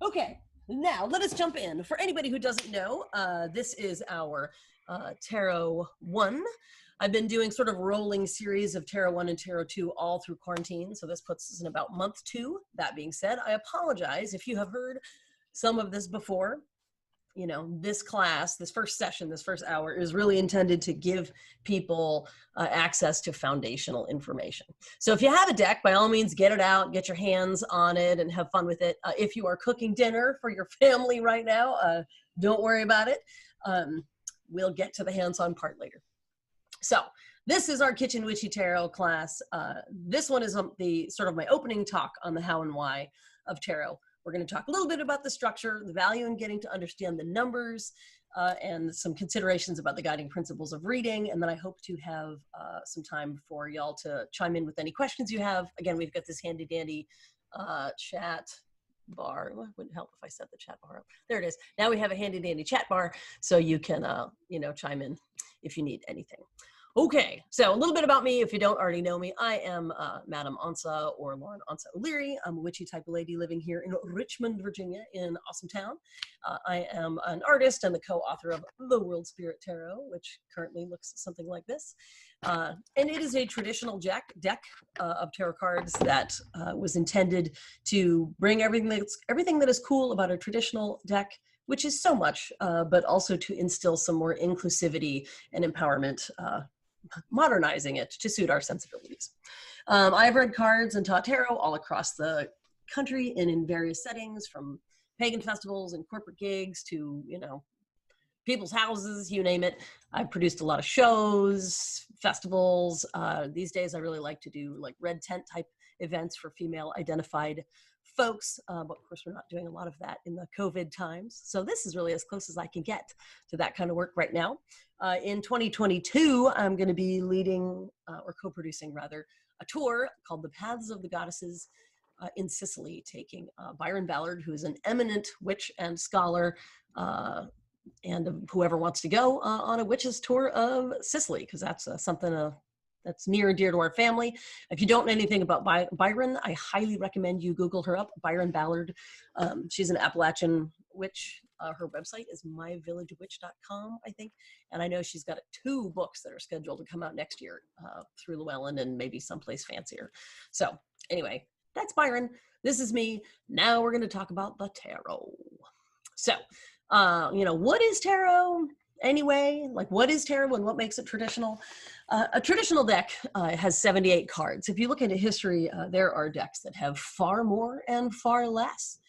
Okay, now let us jump in. For anybody who doesn't know, this is our Tarot 1. I've been doing sort of rolling series of Tarot 1 and Tarot 2 all through quarantine, so this puts us in about month 2. That being said, I apologize if you have heard some of this before. You know, this class, this first session, this first hour is really intended to give people access to foundational information. So if you have a deck, by all means, get it out, get your hands on it and have fun with it. If you are cooking dinner for your family right now, don't worry about it. We'll get to the hands-on part later. So this is our Kitchen Witchy Tarot class. This one is the sort of my opening talk on the how and why of tarot. We're going to talk a little bit about the structure, the value in getting to understand the numbers, and some considerations about the guiding principles of reading. And then I hope to have some time for y'all to chime in with any questions you have. Again, we've got this handy dandy chat bar. Well, it wouldn't help if I set the chat bar up. There it is. Now we have a handy dandy chat bar, so you can chime in if you need anything. Okay, so a little bit about me, if you don't already know me. I am Madam Onça, or Lauren Onça O'Leary. I'm a witchy type of lady living here in Richmond, Virginia, in awesome town. I am an artist and the co-author of The World Spirit Tarot, which currently looks something like this. And it is a traditional deck of tarot cards that was intended to bring everything that is cool about a traditional deck, which is so much, but also to instill some more inclusivity and empowerment, modernizing it to suit our sensibilities. I've read cards and taught tarot all across the country and in various settings, from pagan festivals and corporate gigs to, people's houses, you name it. I've produced a lot of shows, festivals. These days I really like to do like red tent type events for female identified folks, but of course we're not doing a lot of that in the COVID times. So this is really as close as I can get to that kind of work right now. In 2022, I'm going to be leading, or co-producing rather, a tour called The Paths of the Goddesses in Sicily, taking Byron Ballard, who is an eminent witch and scholar, and whoever wants to go on a witch's tour of Sicily, because that's something that's near and dear to our family. If you don't know anything about Byron, I highly recommend you Google her up, Byron Ballard. She's an Appalachian witch. Her website is myvillagewitch.com, I think. And I know she's got 2 books that are scheduled to come out next year through Llewellyn and maybe someplace fancier. So anyway, that's Byron. This is me. Now we're going to talk about the tarot. So, what is tarot? Anyway, like what is tarot and what makes it traditional? A traditional deck has 78 cards. If you look into history, there are decks that have far more and far less.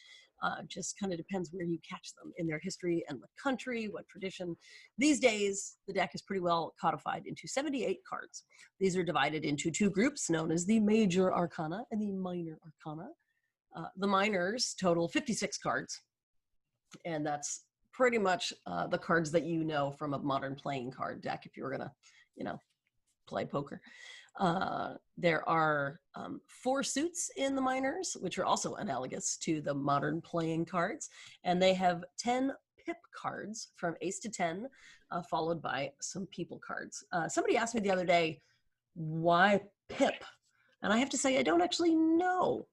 Just kind of depends where you catch them in their history and what country, what tradition. These days, the deck is pretty well codified into 78 cards. These are divided into 2 groups known as the Major Arcana and the Minor Arcana. The minors total 56 cards, and that's pretty much the cards that you know from a modern playing card deck if you were gonna, play poker. There are 4 suits in the minors, which are also analogous to the modern playing cards, and they have 10 pip cards from ace to 10, followed by some people cards. Somebody asked me the other day, why pip? And I have to say, I don't actually know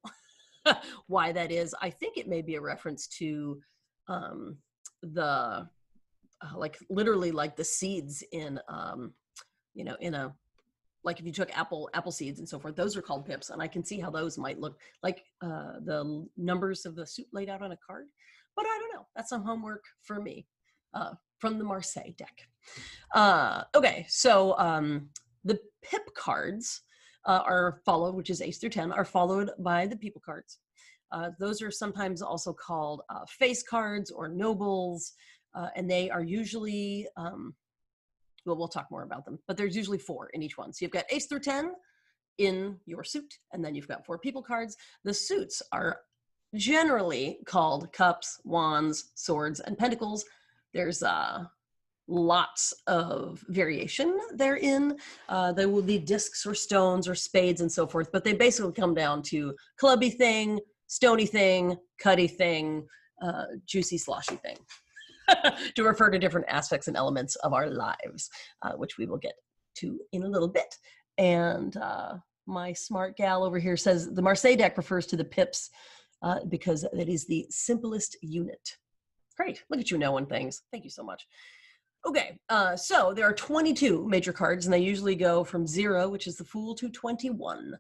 why that is. I think it may be a reference to the literally like the seeds in in a, like if you took apple seeds and so forth, those are called pips, and I can see how those might look like the numbers of the suit laid out on a card, but I don't know. That's some homework for me from the Marseille deck. Okay, so the pip cards are followed, which is ace through 10, are followed by the people cards. Those are sometimes also called face cards or nobles, and they are usually, well, we'll talk more about them, but there's usually 4 in each one. So you've got ace through 10 in your suit, and then you've got 4 people cards. The suits are generally called cups, wands, swords, and pentacles. There's lots of variation therein. There will be discs or stones or spades and so forth, but they basically come down to clubby thing, stony thing, cutty thing, juicy sloshy thing, to refer to different aspects and elements of our lives, which we will get to in a little bit. And my smart gal over here says the Marseille deck refers to the pips because it is the simplest unit. Great. Look at you knowing things. Thank you so much. Okay, so there are 22 major cards, and they usually go from 0, which is the Fool, to 21.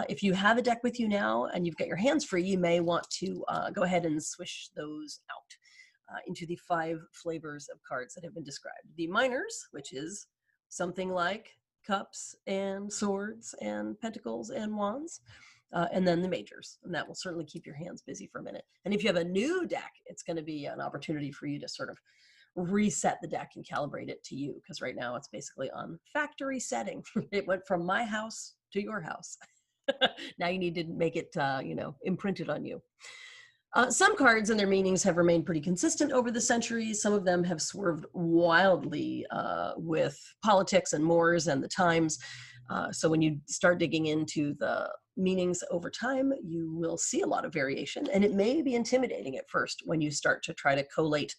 If you have a deck with you now and you've got your hands free, you may want to go ahead and swish those out into the 5 flavors of cards that have been described. The minors, which is something like cups and swords and pentacles and wands. And then the majors, and that will certainly keep your hands busy for a minute. And if you have a new deck, it's going to be an opportunity for you to sort of reset the deck and calibrate it to you, because right now it's basically on factory setting. It went from my house to your house. Now you need to make it, imprinted on you. Some cards and their meanings have remained pretty consistent over the centuries. Some of them have swerved wildly with politics and mores and the times. So when you start digging into the meanings over time, you will see a lot of variation. And it may be intimidating at first when you start to try to collate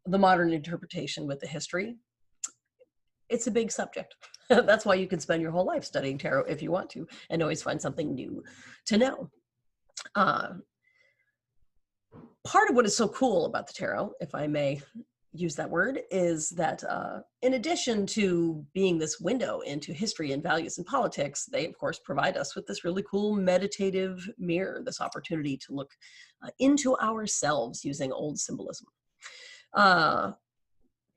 the modern interpretation with the history. It's a big subject. That's why you can spend your whole life studying tarot if you want to, and always find something new to know. Part of what is so cool about the tarot, if I may use that word, is that in addition to being this window into history and values and politics, they of course provide us with this really cool meditative mirror, this opportunity to look into ourselves using old symbolism.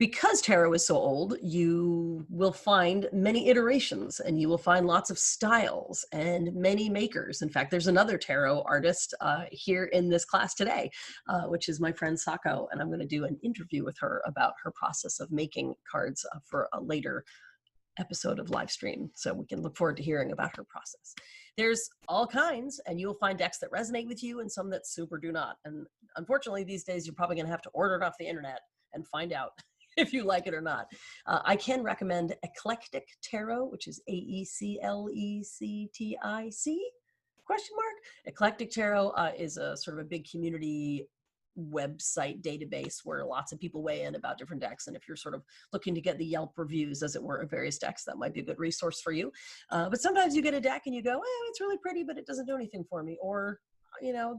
Because tarot is so old, you will find many iterations, and you will find lots of styles and many makers. In fact, there's another tarot artist here in this class today, which is my friend Sako, and I'm going to do an interview with her about her process of making cards for a later episode of live stream, so we can look forward to hearing about her process. There's all kinds, and you'll find decks that resonate with you and some that super do not. And unfortunately, these days, you're probably going to have to order it off the internet and find out if you like it or not. I can recommend Eclectic Tarot, which is AECLECTIC ? Eclectic Tarot is a sort of a big community website database where lots of people weigh in about different decks. And if you're sort of looking to get the Yelp reviews, as it were, of various decks, that might be a good resource for you. But sometimes you get a deck and you go, it's really pretty, but it doesn't do anything for me. Or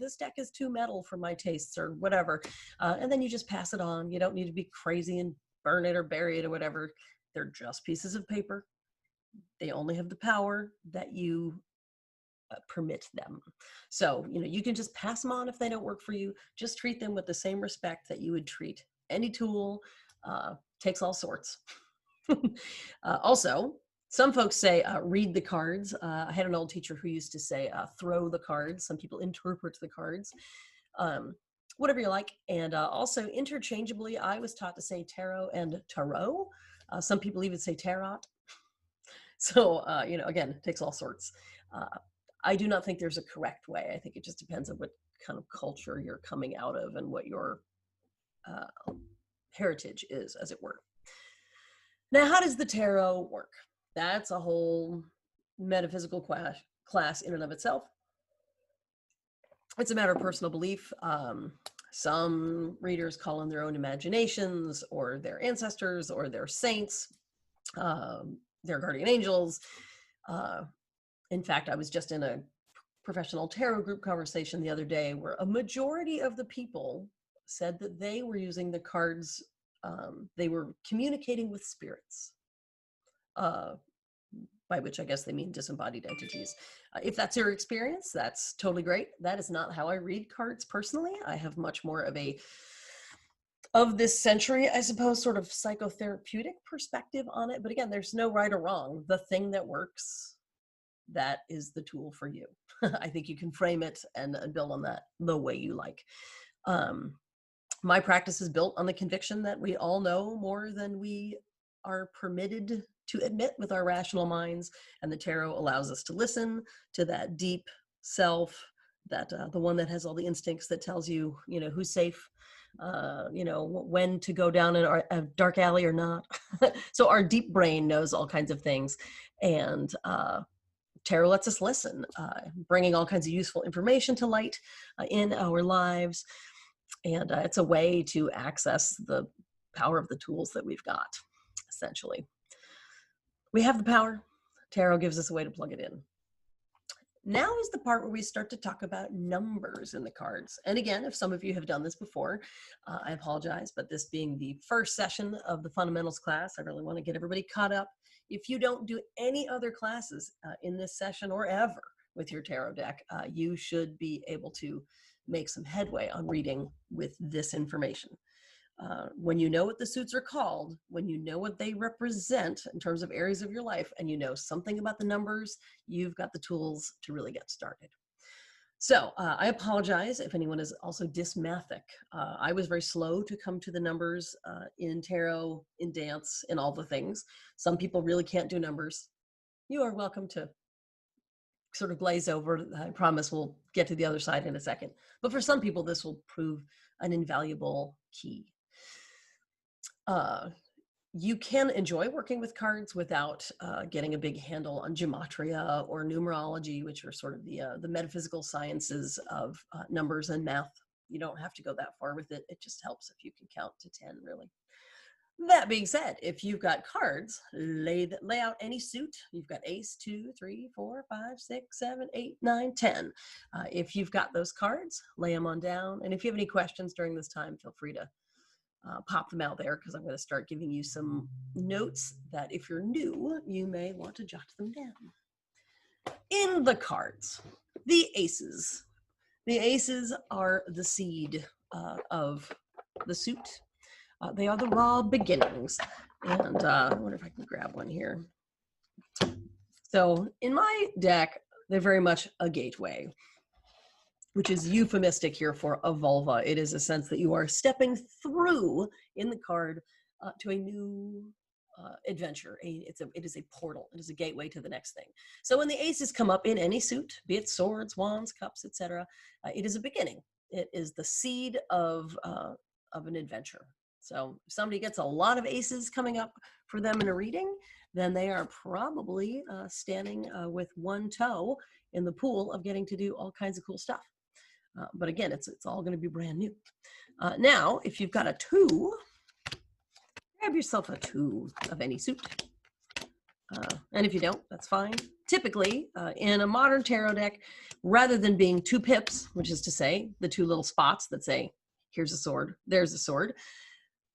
this deck is too metal for my tastes, or whatever. And then you just pass it on. You don't need to be crazy and burn it or bury it or whatever. They're just pieces of paper. They only have the power that you permit them. So, you can just pass them on if they don't work for you. Just treat them with the same respect that you would treat any tool. Takes all sorts. Also, some folks say read the cards. I had an old teacher who used to say throw the cards. Some people interpret the cards. Whatever you like. And also interchangeably, I was taught to say tarot and tarot. Some people even say tarot. So, again, it takes all sorts. I do not think there's a correct way. I think it just depends on what kind of culture you're coming out of and what your heritage is, as it were. Now, how does the tarot work? That's a whole metaphysical class in and of itself. It's a matter of personal belief. Some readers call on their own imaginations, or their ancestors, or their saints, their guardian angels. In fact, I was just in a professional tarot group conversation the other day where a majority of the people said that they were using the cards, they were communicating with spirits, by which I guess they mean disembodied entities. If that's your experience, that's totally great. That is not how I read cards personally. I have much more of this century, I suppose, sort of psychotherapeutic perspective on it. But again, there's no right or wrong. The thing that works, that is the tool for you. I think you can frame it and build on that the way you like. My practice is built on the conviction that we all know more than we are permitted to admit with our rational minds, and the tarot allows us to listen to that deep self, that the one that has all the instincts, that tells you, who's safe, when to go down in a dark alley or not. So our deep brain knows all kinds of things, and tarot lets us listen, bringing all kinds of useful information to light in our lives. And it's a way to access the power of the tools that we've got, essentially. We have the power. Tarot gives us a way to plug it in. Now is the part where we start to talk about numbers in the cards. And again, if some of you have done this before, I apologize, but this being the first session of the fundamentals class, I really want to get everybody caught up. If you don't do any other classes in this session or ever with your tarot deck, you should be able to make some headway on reading with this information. When you know what the suits are called, when you know what they represent in terms of areas of your life, and you know something about the numbers, you've got the tools to really get started. So I apologize if anyone is also dysmathic. I was very slow to come to the numbers in tarot, in dance, in all the things. Some people really can't do numbers. You are welcome to sort of glaze over. I promise we'll get to the other side in a second. But for some people, this will prove an invaluable key. You can enjoy working with cards without getting a big handle on gematria or numerology, which are sort of the metaphysical sciences of numbers and math. You don't have to go that far with it. It just helps if you can count to 10, really. That being said, if you've got cards, lay out any suit. You've got ace, 2, 3, 4, 5, 6, 7, 8, 9, 10. If you've got those cards, lay them on down. And if you have any questions during this time, feel free to pop them out there, because I'm going to start giving you some notes that if you're new, you may want to jot them down. In the cards, the aces. The aces are the seed of the suit. They are the raw beginnings. And I wonder if I can grab one here. So in my deck, they're very much a gateway, which is euphemistic here for a vulva. It is a sense that you are stepping through in the card to a new adventure. It is a portal. It is a gateway to the next thing. So when the aces come up in any suit, be it swords, wands, cups, etc., it is a beginning. It is the seed of an adventure. So if somebody gets a lot of aces coming up for them in a reading, then they are probably standing with one toe in the pool of getting to do all kinds of cool stuff. But again, it's all going to be brand new. Now, if you've got a 2, grab yourself a 2 of any suit. And if you don't, that's fine. Typically, in a modern tarot deck, rather than being 2 pips, which is to say the 2 little spots that say, here's a sword, there's a sword,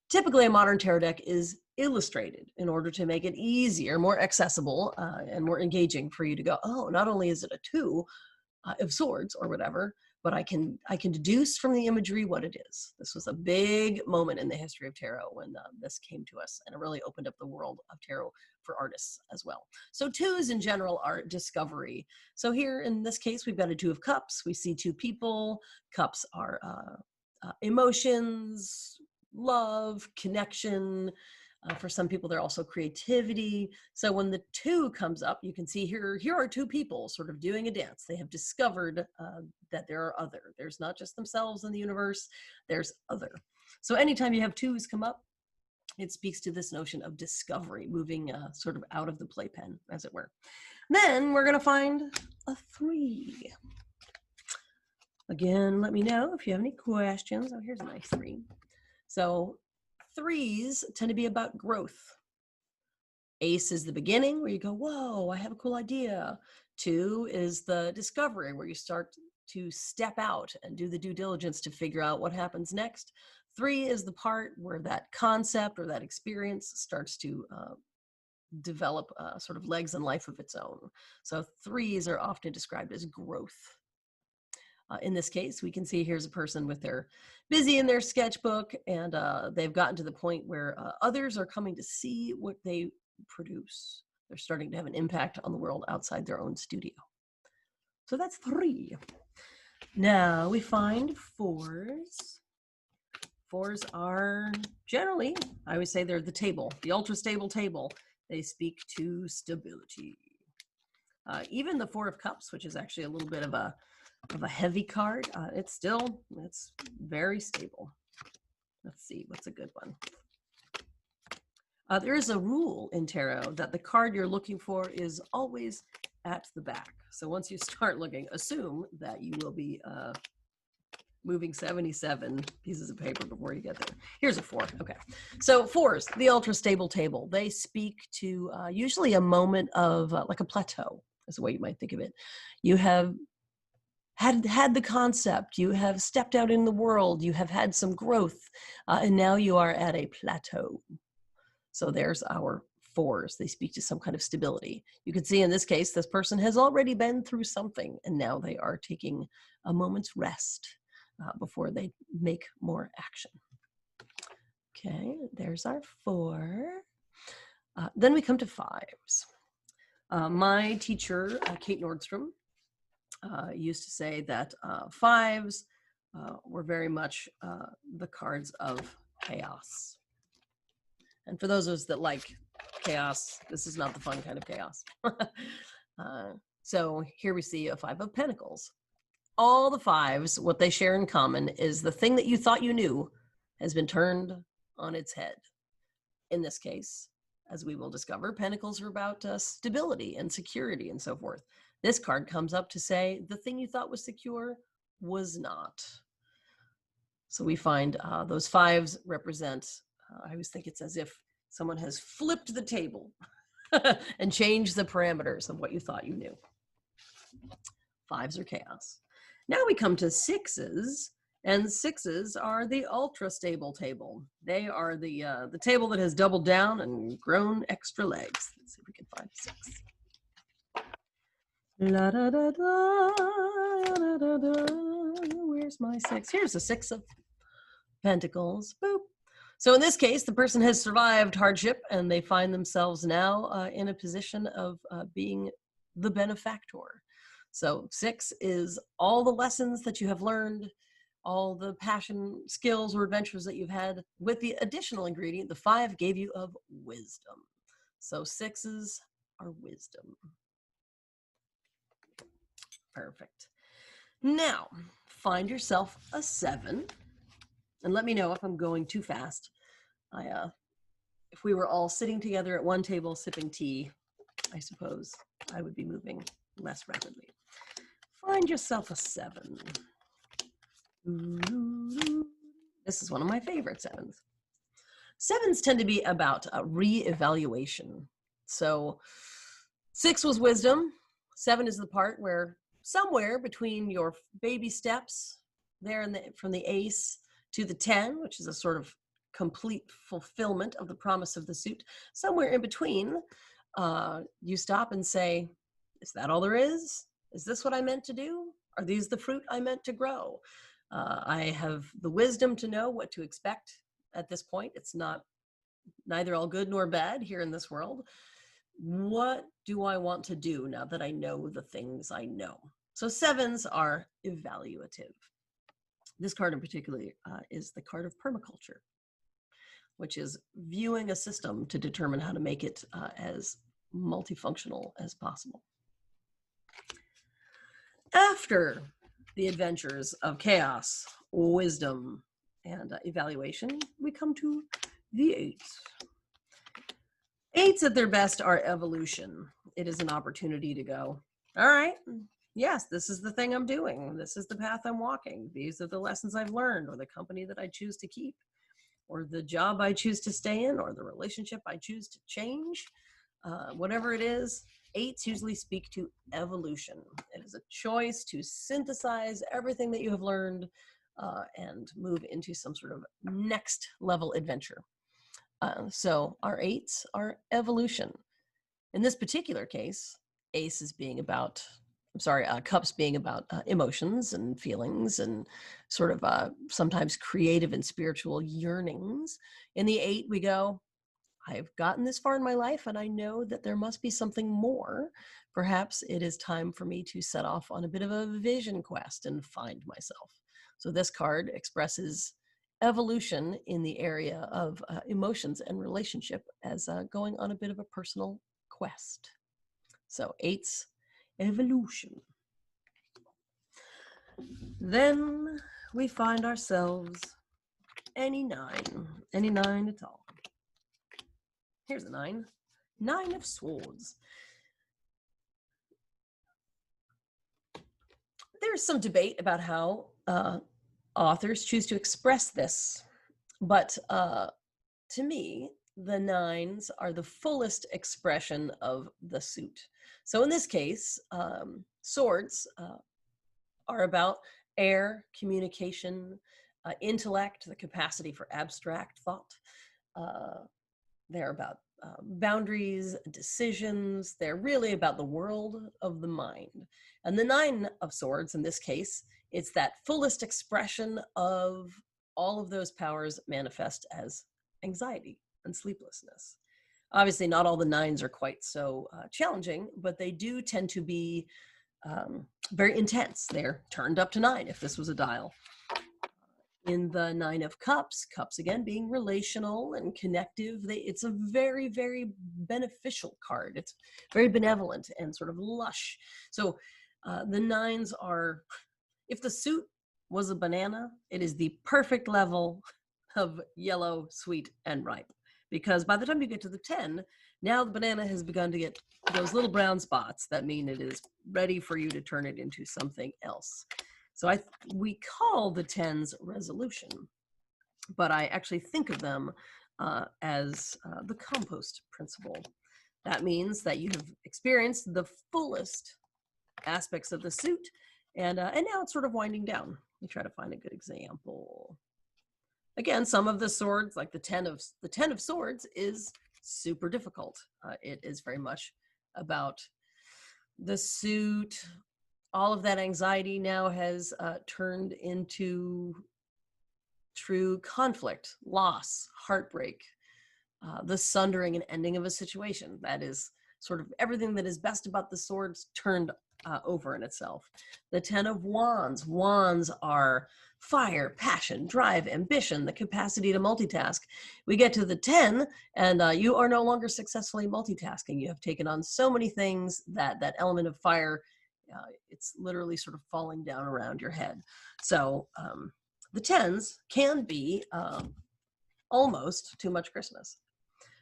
typically a modern tarot deck is illustrated in order to make it easier, more accessible, and more engaging for you to go, oh, not only is it a 2 of swords or whatever, but I can deduce from the imagery what it is. This was a big moment in the history of tarot when this came to us, and it really opened up the world of tarot for artists as well. So 2s in general are discovery. So here in this case, we've got a 2 of cups. We see 2 people. Cups are emotions, love, connection. For some people, they're also creativity. So when the 2 comes up, you can see here are 2 people sort of doing a dance. They have discovered that there are other. There's not just themselves in the universe, there's other. So anytime you have 2s come up, it speaks to this notion of discovery, moving sort of out of the playpen, as it were. Then we're going to find a 3. Again, let me know if you have any questions. Oh, here's a nice 3. So 3s tend to be about growth. Ace is the beginning, where you go, whoa, I have a cool idea. 2 is the discovery, where you start to step out and do the due diligence to figure out what happens next. 3 is the part where that concept or that experience starts to develop sort of legs and life of its own. So 3s are often described as growth. In this case, we can see here's a person with their busy in their sketchbook, and they've gotten to the point where others are coming to see what they produce. They're starting to have an impact on the world outside their own studio. So that's 3. Now we find 4s. 4s are generally, I would say they're the table, the ultra stable table. They speak to stability. Even the 4 of Cups, which is actually a little bit of a heavy card, it's very stable. Let's see, what's a good one? There is a rule in tarot that the card you're looking for is always at the back. So once you start looking, assume that you will be moving 77 pieces of paper before you get there. Here's a 4. Okay. So 4s, the ultra stable table, they speak to usually a moment of like a plateau, is the way you might think of it. You have had the concept, you have stepped out in the world, you have had some growth, and now you are at a plateau. So there's our 4s. They speak to some kind of stability. You can see in this case, this person has already been through something, and now they are taking a moment's rest before they make more action. Okay, there's our 4. Then we come to 5s. My teacher, Kate Nordstrom, used to say that 5s were very much the cards of chaos. And for those of us that like chaos, this is not the fun kind of chaos. So here we see a 5 of Pentacles. All the 5s, what they share in common is the thing that you thought you knew has been turned on its head. In this case, as we will discover, Pentacles are about stability and security and so forth. This card comes up to say the thing you thought was secure was not. So we find those 5s represent, I always think it's as if someone has flipped the table and changed the parameters of what you thought you knew. 5s are chaos. Now we come to 6s, and 6s are the ultra stable table. They are the table that has doubled down and grown extra legs. Let's see if we can find 6. La, da, da, da, da, da, da. Where's my 6? Here's the 6 of Pentacles. Boop. So in this case, the person has survived hardship and they find themselves now in a position of being the benefactor. So 6 is all the lessons that you have learned, all the passion, skills, or adventures that you've had, with the additional ingredient, the 5 gave you of wisdom. So 6s are wisdom. Perfect. Now, find yourself a 7, and let me know if I'm going too fast. If we were all sitting together at one table sipping tea, I suppose I would be moving less rapidly. Find yourself a 7. This is one of my favorite 7s. 7s tend to be about re-evaluation. So 6 was wisdom. 7 is the part where somewhere between your baby steps there from the ace to the 10, which is a sort of complete fulfillment of the promise of the suit, somewhere in between, you stop and say, is that all there is? Is this what I meant to do? Are these the fruit I meant to grow? I have the wisdom to know what to expect at this point. It's neither all good nor bad here in this world. What do I want to do now that I know the things I know? So 7s are evaluative. This card in particular is the card of permaculture, which is viewing a system to determine how to make it as multifunctional as possible. After the adventures of chaos, wisdom, and evaluation, we come to the 8s. 8s at their best are evolution. It is an opportunity to go, all right, yes, this is the thing I'm doing. This is the path I'm walking. These are the lessons I've learned, or the company that I choose to keep, or the job I choose to stay in, or the relationship I choose to change. Whatever it is, 8s usually speak to evolution. It is a choice to synthesize everything that you have learned and move into some sort of next level adventure. So our 8s are evolution. In this particular case, ace is being about, cups being about emotions and feelings and sort of sometimes creative and spiritual yearnings. In the 8, we go, I've gotten this far in my life and I know that there must be something more. Perhaps it is time for me to set off on a bit of a vision quest and find myself. So this card expresses evolution in the area of emotions and relationship as going on a bit of a personal quest. So 8s, evolution. Then we find ourselves any 9 at all. Here's a 9. 9 of Swords. There's some debate about how authors choose to express this, but to me, the nines are the fullest expression of the suit. So in this case, swords are about air, communication, intellect, the capacity for abstract thought. Uh, they're about boundaries, decisions. They're really about the world of the mind. And the nine of swords, in this case, it's that fullest expression of all of those powers manifest as anxiety and sleeplessness. Obviously, not all the nines are quite so challenging, but they do tend to be very intense. They're turned up to 9 if this was a dial. In the Nine of Cups, cups again being relational and connective, it's a very, very beneficial card. It's very benevolent and sort of lush. So the nines are, if the suit was a banana, it is the perfect level of yellow, sweet, and ripe. Because by the time you get to the 10, now the banana has begun to get those little brown spots that mean it is ready for you to turn it into something else. So we call the 10s resolution, but I actually think of them as the compost principle. That means that you have experienced the fullest aspects of the suit, and now it's sort of winding down. Let me try to find a good example. Again, some of the swords, like the 10 of swords, is super difficult. It is very much about the suit. All of that anxiety now has turned into true conflict, loss, heartbreak, the sundering and ending of a situation. That is sort of everything that is best about the swords turned over in itself. The 10 of wands. Wands are fire, passion, drive, ambition, the capacity to multitask. We get to the 10 and you are no longer successfully multitasking. You have taken on so many things that that element of fire, it's literally sort of falling down around your head. So the 10s can be almost too much Christmas.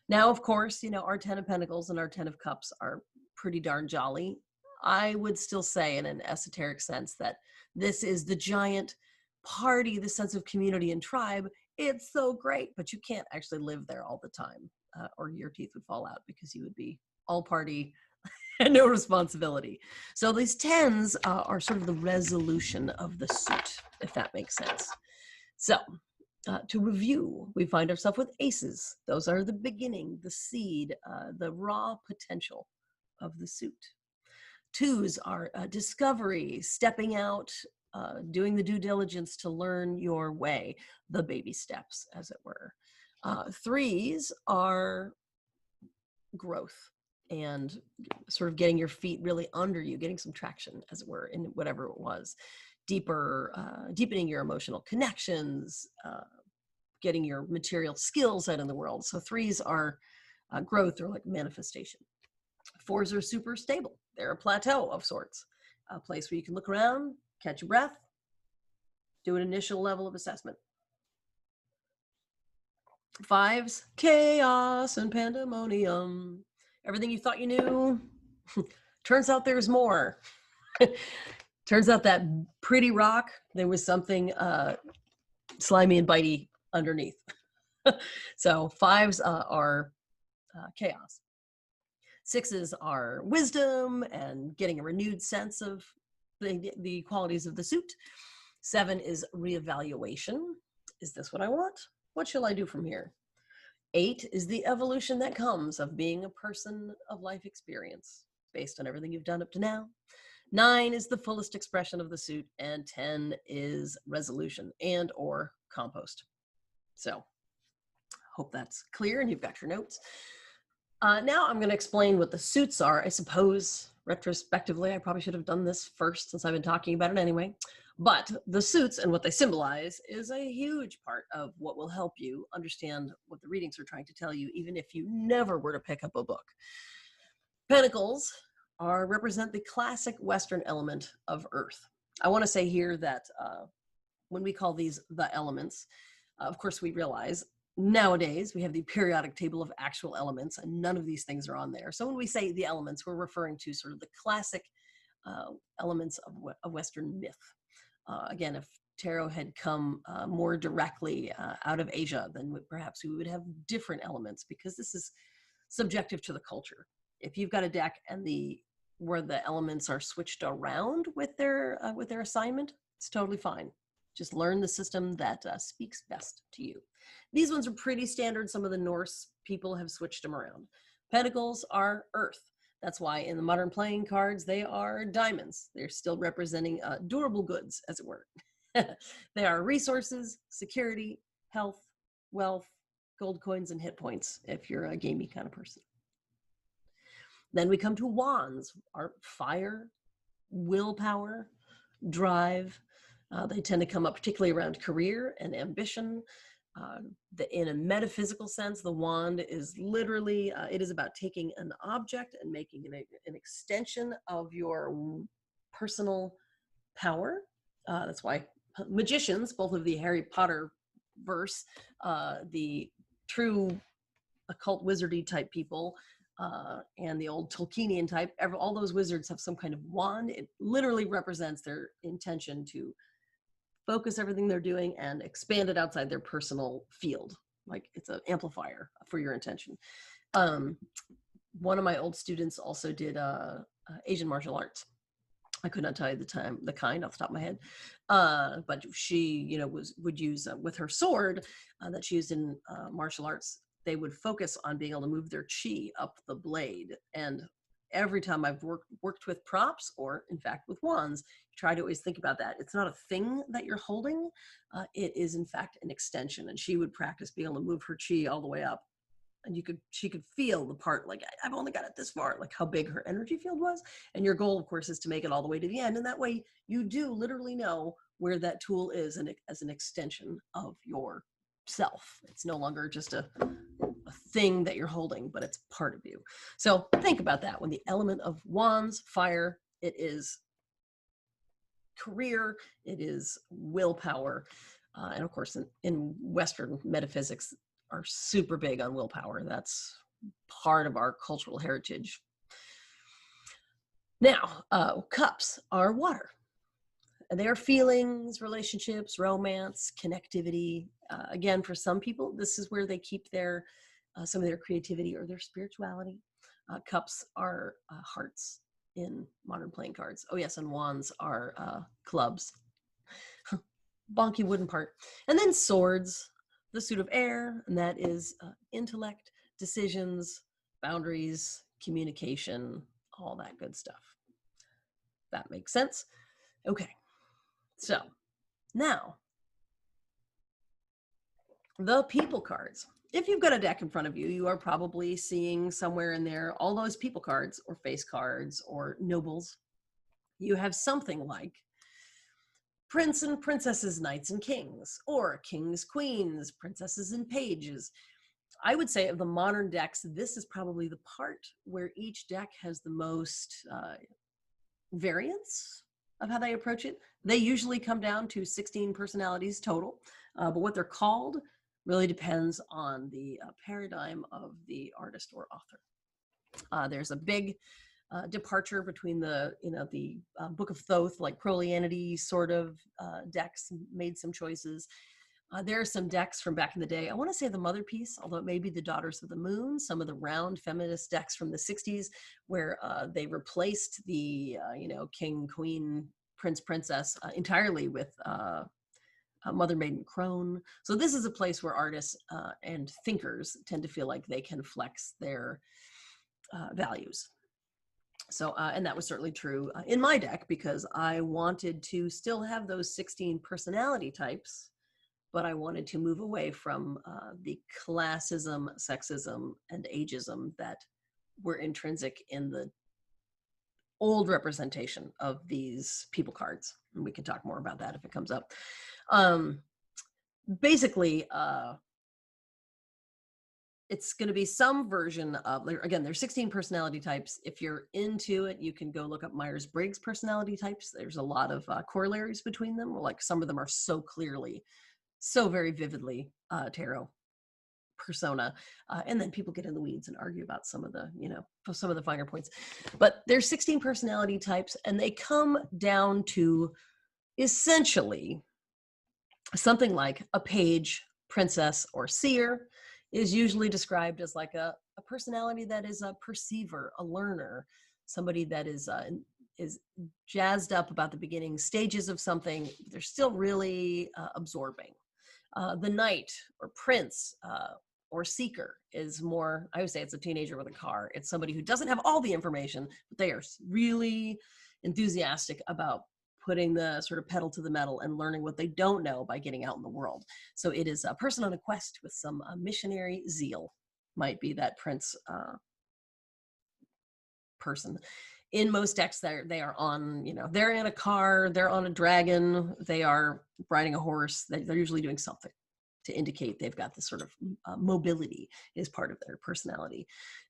Now, of course, you know, our 10 of Pentacles and our 10 of Cups are pretty darn jolly. I would still say in an esoteric sense that this is the giant party, the sense of community and tribe. It's so great, but you can't actually live there all the time or your teeth would fall out because you would be all party and no responsibility. So these 10s are sort of the resolution of the suit, if that makes sense. So to review, we find ourselves with aces. Those are the beginning, the seed, the raw potential of the suit. Twos are discovery, stepping out, doing the due diligence to learn your way, the baby steps, as it were. Threes are growth and sort of getting your feet really under you, getting some traction, as it were, in whatever it was. Deepening your emotional connections, getting your material skills out in the world. So threes are growth or like manifestation. Fours are super stable. They're a plateau of sorts, a place where you can look around, catch your breath, do an initial level of assessment. Fives, chaos and pandemonium. Everything you thought you knew, turns out there's more. Turns out that pretty rock, there was something slimy and bitey underneath. So fives are chaos. Sixes are wisdom and getting a renewed sense of the qualities of the suit. 7 is reevaluation. Is this what I want? What shall I do from here? 8 is the evolution that comes of being a person of life experience based on everything you've done up to now. 9 is the fullest expression of the suit, and 10 is resolution and or compost. So hope that's clear and you've got your notes. Now I'm going to explain what the suits are. I suppose retrospectively, I probably should have done this first since I've been talking about it anyway. But the suits and what they symbolize is a huge part of what will help you understand what the readings are trying to tell you, even if you never were to pick up a book. Pentacles represent the classic Western element of earth. I want to say here that when we call these the elements, of course we realize nowadays we have the periodic table of actual elements and none of these things are on there. So when we say the elements, we're referring to sort of the classic elements of Western myth. Again, if tarot had come more directly out of Asia, then perhaps we would have different elements, because this is subjective to the culture. If you've got a deck and where the elements are switched around with their assignment, it's totally fine. Just learn the system that speaks best to you. These ones are pretty standard. Some of the Norse people have switched them around. Pentacles are earth. That's why in the modern playing cards, they are diamonds. They're still representing durable goods, as it were. They are resources, security, health, wealth, gold coins, and hit points, if you're a gamey kind of person. Then we come to wands, are fire, willpower, drive. They tend to come up particularly around career and ambition. In a metaphysical sense, the wand is literally, it is about taking an object and making an extension of your personal power. That's why magicians, both of the Harry Potter verse, the true occult wizardy type people, and the old Tolkienian type, all those wizards have some kind of wand. It literally represents their intention to focus everything they're doing and expand it outside their personal field. Like it's an amplifier for your intention. One of my old students also did Asian martial arts. I could not tell you the kind off the top of my head, but she, would use with her sword that she used in martial arts. They would focus on being able to move their chi up the blade. And every time I've worked with props, or in fact with wands, try to always think about that. It's not a thing that you're holding. It is in fact an extension. And she would practice being able to move her chi all the way up. And she could feel the part, like, I've only got it this far, like how big her energy field was. And your goal, of course, is to make it all the way to the end. And that way you do literally know where that tool is as an extension of yourself. It's no longer just a thing that you're holding, but it's part of you. So think about that. When the element of wands, fire, it is career, it is willpower. And of course, in Western metaphysics, are super big on willpower. That's part of our cultural heritage. Now, cups are water. And they are feelings, relationships, romance, connectivity. Again, for some people, this is where they keep some of their creativity or their spirituality. Cups are hearts in modern playing cards. Oh yes, and wands are clubs. Bonky wooden part. And then swords, the suit of air, and that is intellect, decisions, boundaries, communication, all that good stuff. That makes sense? Okay, so now, the people cards. If you've got a deck in front of you, you are probably seeing somewhere in there all those people cards or face cards or nobles. You have something like prince and princesses, knights and kings, or kings, queens, princesses and pages. I would say of the modern decks, this is probably the part where each deck has the most variance of how they approach it. They usually come down to 16 personalities total, but what they're called really depends on the paradigm of the artist or author. There's a big departure between the Book of Thoth, like Prolianity sort of decks made some choices. There are some decks from back in the day. I want to say the Mother Piece, although it may be the Daughters of the Moon, some of the round feminist decks from the 60s, where they replaced the king, queen, prince, princess entirely with Mother, Maiden, Crone. So this is a place where artists and thinkers tend to feel like they can flex their values. So, and that was certainly true in my deck, because I wanted to still have those 16 personality types, but I wanted to move away from the classism, sexism, and ageism that were intrinsic in the old representation of these people cards. And we can talk more about that if it comes up. Basically, it's going to be some version of, again, there's 16 personality types. If you're into it, you can go look up Myers-Briggs personality types. There's a lot of corollaries between them. Like some of them are so clearly, so very vividly tarot persona. And then people get in the weeds and argue about some of the finer points. But there's 16 personality types, and they come down to essentially Something like a page, princess, or seer is usually described as like a personality that is a perceiver, a learner, somebody that is jazzed up about the beginning stages of something. They're still really absorbing. The knight or prince or seeker is more, I would say it's a teenager with a car. It's somebody who doesn't have all the information, but they are really enthusiastic about putting the sort of pedal to the metal and learning what they don't know by getting out in the world. So it is a person on a quest with some missionary zeal, might be that prince person. In most decks, they are on, they're in a car, they're on a dragon, they are riding a horse. They're usually doing something to indicate they've got this sort of mobility is part of their personality.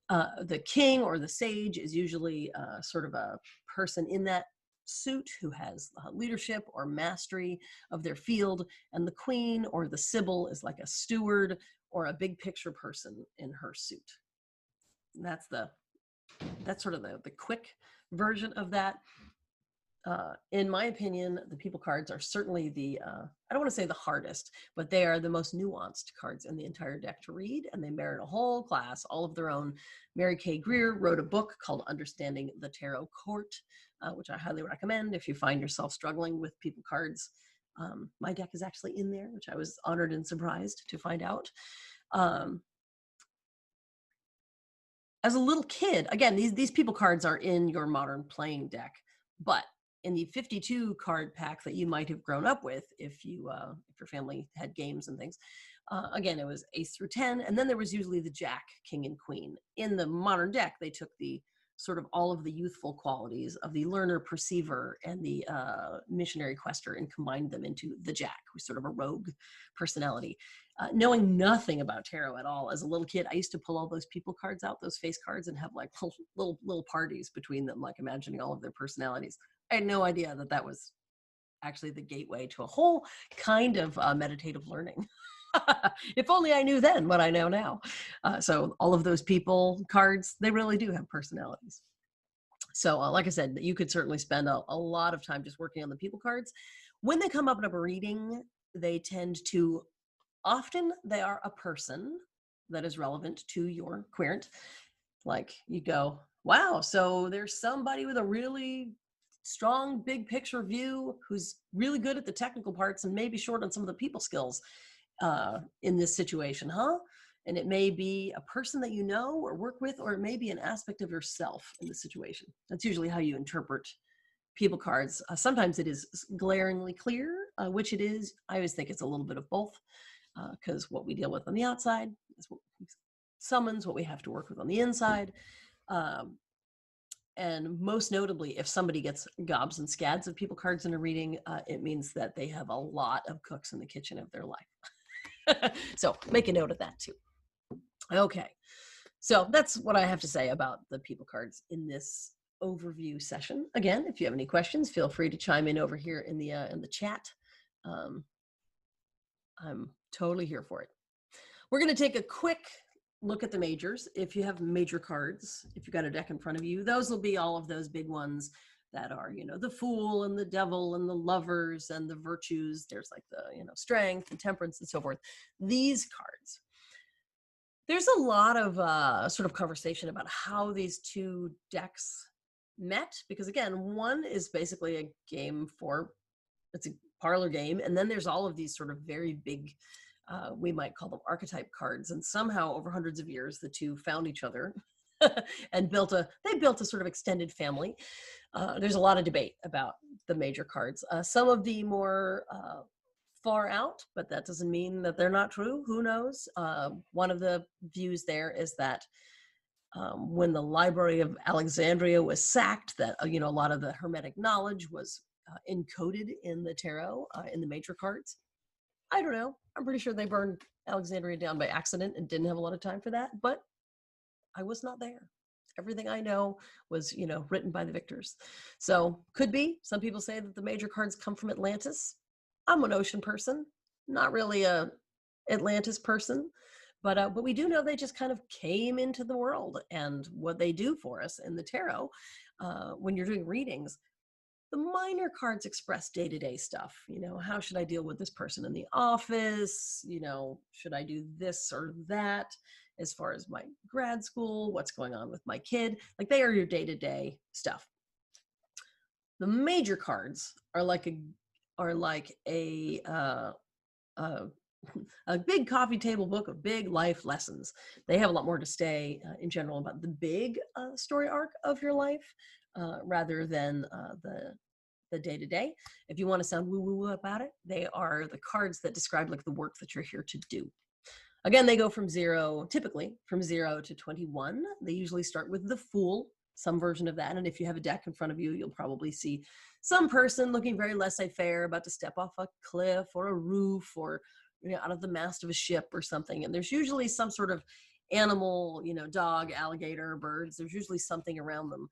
The king or the sage is usually sort of a person in that suit who has leadership or mastery of their field, and the queen or the sibyl is like a steward or a big picture person in her suit. And that's sort of the quick version of that. In my opinion, the people cards are certainly I don't want to say the hardest, but they are the most nuanced cards in the entire deck to read, and they merit a whole class all of their own. Mary Kay Greer wrote a book called Understanding the Tarot Court, which I highly recommend if you find yourself struggling with people cards. My deck is actually in there, which I was honored and surprised to find out. As a little kid, again, these people cards are in your modern playing deck, but in the 52 card pack that you might have grown up with if your family had games and things, again, it was ace through 10, and then there was usually the jack, king, and queen. In the modern deck, they took the sort of all of the youthful qualities of the learner, perceiver, and the missionary quester and combined them into the jack, who's sort of a rogue personality. Knowing nothing about tarot at all as a little kid, I used to pull all those people cards out, those face cards, and have like little parties between them, like imagining all of their personalities. I had no idea that was actually the gateway to a whole kind of meditative learning. If only I knew then what I know now. So all of those people cards, they really do have personalities. So like I said, you could certainly spend a lot of time just working on the people cards. When they come up in a reading, they tend to, often they are a person that is relevant to your querent. Like you go, wow, so there's somebody with a really strong big picture view who's really good at the technical parts and maybe short on some of the people skills in this situation, huh? And it may be a person that you know or work with, or it may be an aspect of yourself in the situation. That's usually how you interpret people cards. Sometimes it is glaringly clear which it is. I always think it's a little bit of both, because what we deal with on the outside is what summons what we have to work with on the inside. And most notably, if somebody gets gobs and scads of people cards in a reading, it means that they have a lot of cooks in the kitchen of their life. So make a note of that too. Okay, so that's what I have to say about the people cards in this overview session. Again, if you have any questions, feel free to chime in over here in the chat. I'm totally here for it. We're going to take a quick look at the majors. If you have major cards, if you've got a deck in front of you, those will be all of those big ones that are, the Fool and the Devil and the Lovers and the Virtues. There's like the, Strength and Temperance and so forth. These cards. There's a lot of sort of conversation about how these two decks met, because again, one is basically a game it's a parlor game, and then there's all of these sort of very big, we might call them archetype cards, and somehow over hundreds of years, the two found each other and built a sort of extended family. There's a lot of debate about the major cards. Some of the more far out, but that doesn't mean that they're not true. Who knows? One of the views there is that when the Library of Alexandria was sacked, that a lot of the Hermetic knowledge was encoded in the tarot, in the major cards. I don't know. I'm pretty sure they burned Alexandria down by accident and didn't have a lot of time for that, but I was not there. Everything I know was, written by the victors. So could be. Some people say that the major cards come from Atlantis. I'm an ocean person, not really a Atlantis person, but we do know they just kind of came into the world, and what they do for us in the tarot, when you're doing readings, The minor cards express day-to-day stuff. You know, how should I deal with this person in the office? You know, should I do this or that as far as my grad school? What's going on with my kid? Like, they are your day-to-day stuff. The major cards are like a a big coffee table book of big life lessons. They have a lot more to say in general about the big story arc of your life rather than the day to day. If you want to sound woo woo about it, they are the cards that describe like the work that you're here to do. Again, they go from typically from 0 to 21. They usually start with the Fool, some version of that. And if you have a deck in front of you, you'll probably see some person looking very laissez-faire, about to step off a cliff or a roof, or out of the mast of a ship or something. And there's usually some sort of animal, dog, alligator, birds. There's usually something around them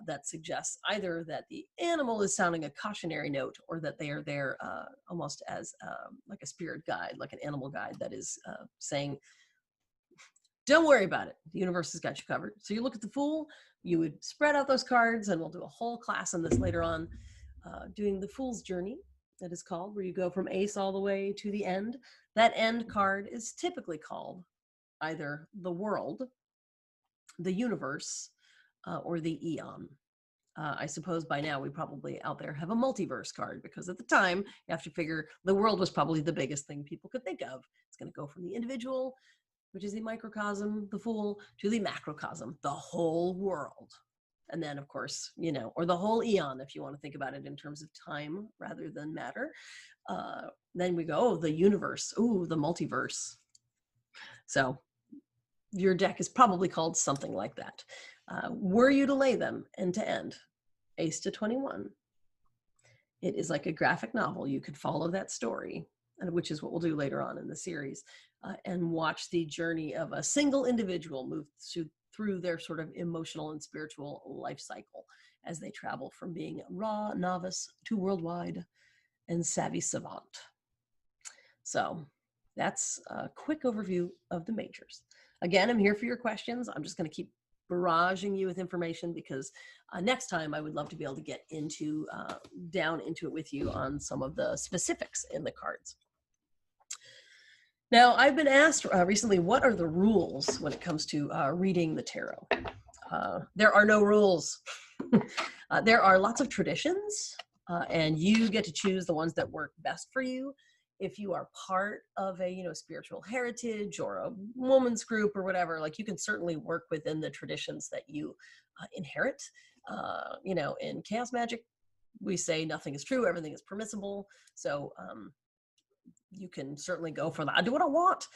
that suggests either that the animal is sounding a cautionary note, or that they are there almost as like a spirit guide, like an animal guide that is saying, don't worry about it. The universe has got you covered. So you look at the Fool, you would spread out those cards, and we'll do a whole class on this later on, doing the Fool's Journey, that is called, where you go from ace all the way to the end. That end card is typically called either the world, the universe, or the eon. I suppose by now we probably out there have a multiverse card, because at the time you have to figure the world was probably the biggest thing people could think of. It's going to go from the individual, which is the microcosm, the Fool, to the macrocosm, the whole world. And then, of course, or the whole eon, if you want to think about it in terms of time rather than matter. Then we go, the universe, the multiverse. So your deck is probably called something like that. Were you to lay them end to end, ace to 21, it is like a graphic novel. You could follow that story, which is what we'll do later on in the series, and watch the journey of a single individual move through their sort of emotional and spiritual life cycle as they travel from being raw novice to worldwide and savvy savant. So that's a quick overview of the majors. Again, I'm here for your questions. I'm just going to keep barraging you with information, because next time I would love to be able to get down into it with you on some of the specifics in the cards. Now, I've been asked recently, what are the rules when it comes to reading the tarot? There are no rules. There are lots of traditions, and you get to choose the ones that work best for you. If you are part of a spiritual heritage or a woman's group or whatever, like, you can certainly work within the traditions that you inherit. In chaos magic, we say nothing is true, everything is permissible. So you can certainly go for that. I do what I want.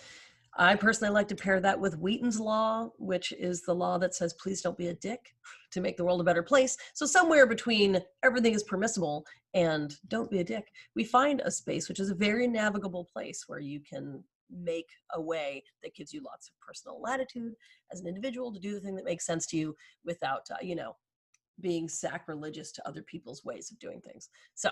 I personally like to pair that with Wheaton's law, which is the law that says, please don't be a dick, to make the world a better place. So somewhere between everything is permissible and don't be a dick, we find a space which is a very navigable place where you can make a way that gives you lots of personal latitude as an individual to do the thing that makes sense to you without, being sacrilegious to other people's ways of doing things. So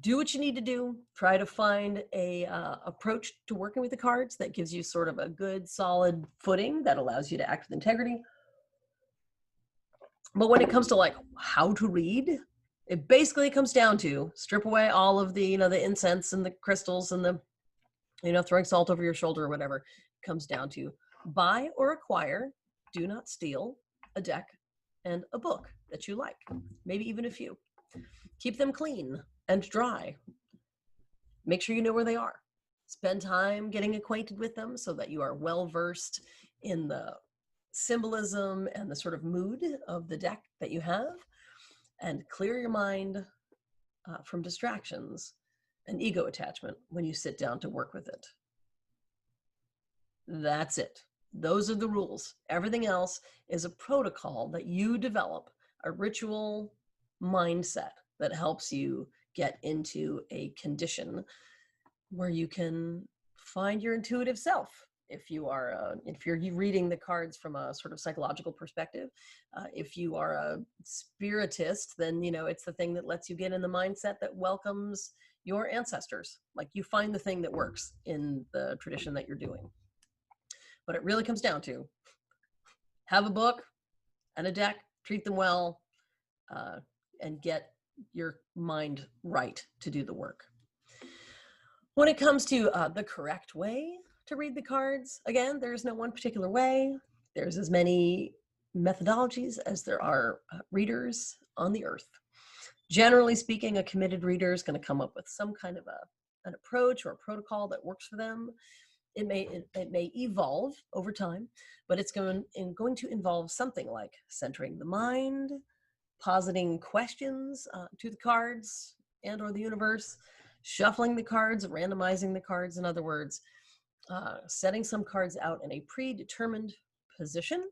do what you need to do. Try to find a approach to working with the cards that gives you sort of a good, solid footing that allows you to act with integrity. But when it comes to like how to read, it basically comes down to strip away all of the, the incense and the crystals and the, throwing salt over your shoulder or whatever. It comes down to buy or acquire, do not steal, a deck and a book that you like, maybe even a few. Keep them clean and dry. Make sure you know where they are. Spend time getting acquainted with them so that you are well versed in the symbolism and the sort of mood of the deck that you have, and clear your mind from distractions and ego attachment when you sit down to work with it. That's it. Those are the rules. Everything else is a protocol that you develop, a ritual mindset that helps you get into a condition where you can find your intuitive self. If you're reading the cards from a sort of psychological perspective, if you are a spiritist, then it's the thing that lets you get in the mindset that welcomes your ancestors. Like, you find the thing that works in the tradition that you're doing. But it really comes down to have a book and a deck, treat them well, and get your mind right to do the work. When it comes to the correct way to read the cards, again, there's no one particular way. There's as many methodologies as there are readers on the earth. Generally speaking, a committed reader is going to come up with some kind of an approach or a protocol that works for them. It may evolve over time, but it's going to involve something like centering the mind, positing questions to the cards and or the universe, shuffling the cards, randomizing the cards, in other words, setting some cards out in a predetermined position,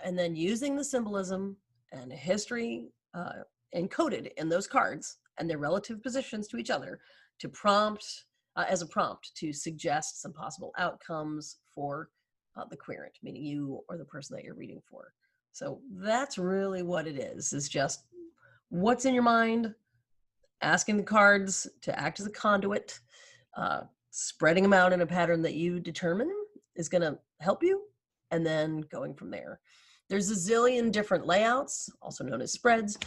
and then using the symbolism and history encoded in those cards and their relative positions to each other to prompt, as a prompt to suggest some possible outcomes for the querent, meaning you or the person that you're reading for. So that's really what it is just what's in your mind, asking the cards to act as a conduit, spreading them out in a pattern that you determine is going to help you, and then going from there. There's a zillion different layouts, also known as spreads.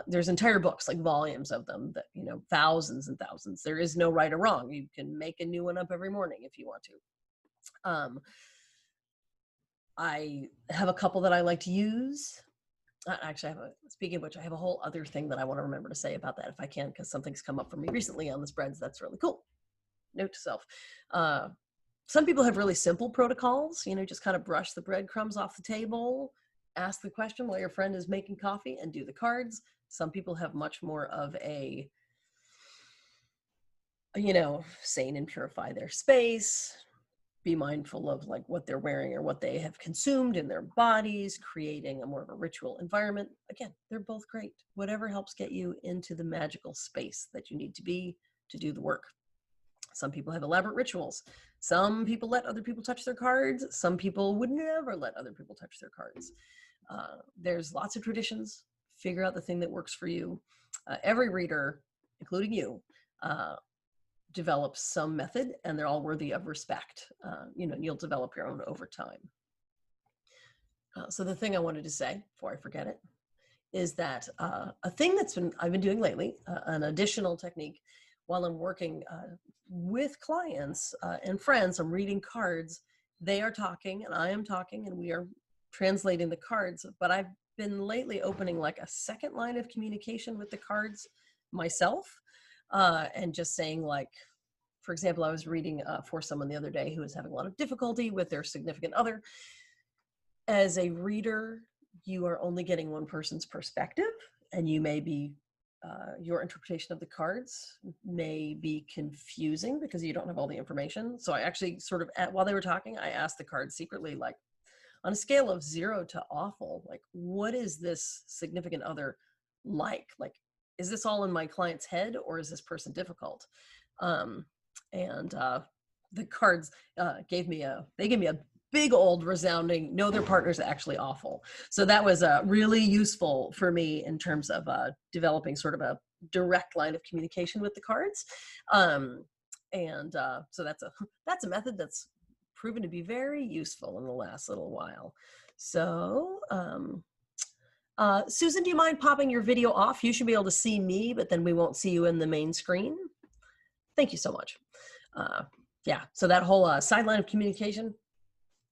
There's entire books, like volumes of them, that, thousands and thousands. There is no right or wrong. You can make a new one up every morning if you want to. I have a couple that I like to use. Actually, speaking of which, I have a whole other thing that I want to remember to say about that if I can, because something's come up for me recently on the spreads that's really cool. Note to self. Some people have really simple protocols, just kind of brush the breadcrumbs off the table, ask the question while your friend is making coffee, and do the cards. Some people have much more of a, sane and purify their space, be mindful of like what they're wearing or what they have consumed in their bodies, creating a more of a ritual environment. Again, they're both great. Whatever helps get you into the magical space that you need to be to do the work. Some people have elaborate rituals. Some people let other people touch their cards. Some people would never let other people touch their cards. There's lots of traditions. Figure out the thing that works for you. Every reader, including you, develop some method, and they're all worthy of respect. You'll develop your own over time. So the thing I wanted to say before I forget it is that a thing I've been doing lately, an additional technique while I'm working with clients and friends. I'm reading cards. They are talking and I am talking, and we are translating the cards. But I've been lately opening like a second line of communication with the cards myself. And just saying, like, for example, I was reading for someone the other day who was having a lot of difficulty with their significant other. As a reader, you are only getting one person's perspective, and you may be, your interpretation of the cards may be confusing because you don't have all the information. So I actually while they were talking, I asked the cards secretly, like, on a scale of 0 to awful, like, what is this significant other like? Like, is this all in my client's head, or is this person difficult? And the cards gave me a big old resounding, no, their partner's actually awful. So that was really useful for me in terms of developing sort of a direct line of communication with the cards. So that's a method that's proven to be very useful in the last little while. So Susan, do you mind popping your video off? You should be able to see me, but then we won't see you in the main screen. Thank you so much. Yeah, so that whole sideline of communication,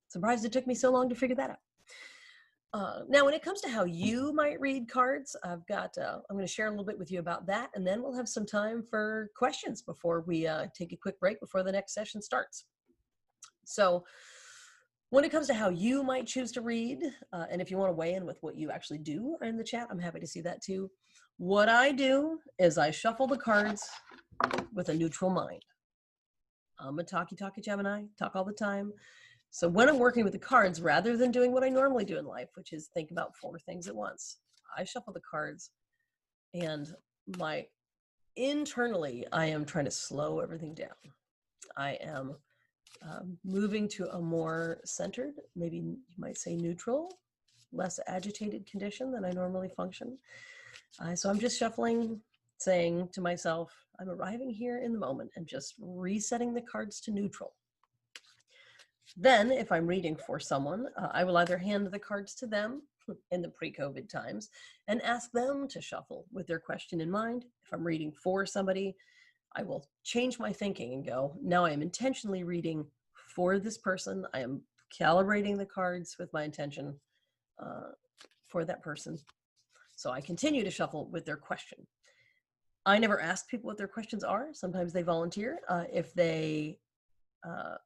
surprised it took me so long to figure that out. Now, when it comes to how you might read cards, I'm going to share a little bit with you about that, and then we'll have some time for questions before we take a quick break before the next session starts. So when it comes to how you might choose to read, and if you want to weigh in with what you actually do in the chat, I'm happy to see that too. What I do is I shuffle the cards with a neutral mind. I'm a talky Gemini, talk all the time. So when I'm working with the cards, rather than doing what I normally do in life, which is think about 4 things at once, I shuffle the cards, and internally, I am trying to slow everything down. I am moving to a more centered, maybe you might say neutral, less agitated condition than I normally function. So I'm just shuffling, saying to myself, I'm arriving here in the moment and just resetting the cards to neutral. Then if I'm reading for someone, I will either hand the cards to them in the pre-COVID times and ask them to shuffle with their question in mind. If I'm reading for somebody, I will change my thinking and go, now I am intentionally reading for this person. I am calibrating the cards with my intention for that person. So I continue to shuffle with their question. I never ask people what their questions are. Sometimes they volunteer. If they, I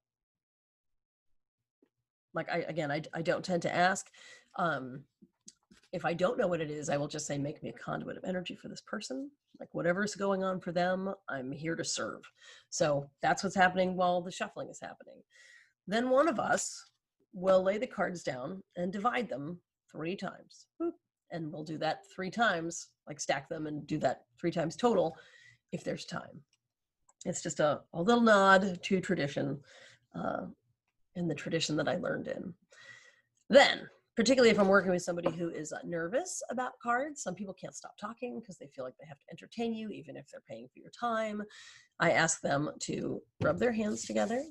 don't tend to ask. If I don't know what it is, I will just say, make me a conduit of energy for this person. Like whatever's going on for them, I'm here to serve. So that's what's happening while the shuffling is happening. Then one of us will lay the cards down and divide them 3 times. And we'll do that 3 times, like stack them and do that 3 times total if there's time. It's just a little nod to tradition, in the tradition that I learned in. Then, particularly if I'm working with somebody who is nervous about cards, some people can't stop talking because they feel like they have to entertain you, even if they're paying for your time. I ask them to rub their hands together.